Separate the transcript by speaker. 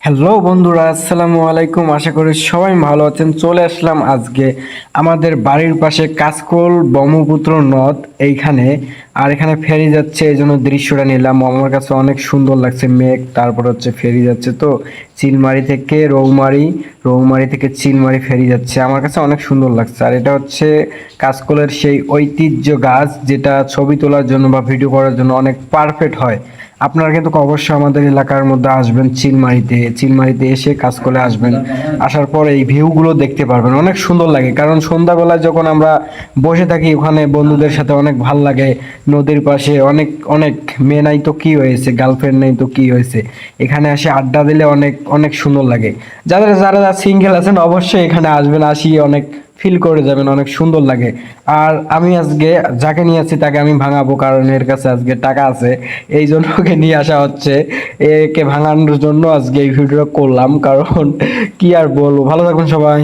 Speaker 1: Hello বন্ধুরা, আসসালামু আলাইকুম। আশা করি সবাই ভালো আছেন। চলে আসলাম আজকে আমাদের বাড়ির পাশে কাশকোল ব্রহ্মপুত্র নদ এইখানে। আর এখানে ফেরি যাচ্ছে, এই জন্য দৃশ্যটা নিলাম। আমার কাছে অনেক সুন্দর লাগছে, মেঘ, তারপর হচ্ছে ফেরি যাচ্ছে। তো চিলমারি থেকে রৌমারি, রৌমারি থেকে চিলমারি ফেরি যাচ্ছে। আমার কাছে অনেক সুন্দর লাগছে। আর এটা হচ্ছে কাশকোলের সেই ঐতিহ্য গাছ, যেটা ছবি তোলার জন্য বা ভিডিও করার জন্য অনেক পারফেক্ট হয়। আপনারা কিন্তু অবশ্যই আমাদের এলাকার মধ্যে আসবেন, চিলমারিতে। চিলমারিতে এসে কাজ করে আসবেন। আসার পর এই ভিউগুলো দেখতে পারবেন, অনেক সুন্দর লাগে। কারণ সন্ধ্যাবেলায় যখন আমরা বসে থাকি ওখানে বন্ধুদের সাথে, অনেক ভাল লাগে। নদীর পাশে অনেক অনেক মেয়ে নাই তো কি হয়েছে, গার্লফ্রেন্ড নেই তো কি হয়েছে, এখানে এসে আড্ডা দিলে অনেক অনেক সুন্দর লাগে। যারা যারা সিঙ্গেল আছেন অবশ্যই এখানে আসবেন, আসি অনেক ফিল করে যাবেন, অনেক সুন্দর লাগে। আর আমি আজকে যাকে নিয়ে আসছি তাকে আমি ভাঙাবো, কারণ এর কাছে আজকে টাকা আছে, এই জন্য ওকে নিয়ে আসা হচ্ছে। একে ভাঙানোর জন্য আজকে এই ভিডিওটা করলাম, কারণ কি আর বলবো। ভালো থাকুন সবাই।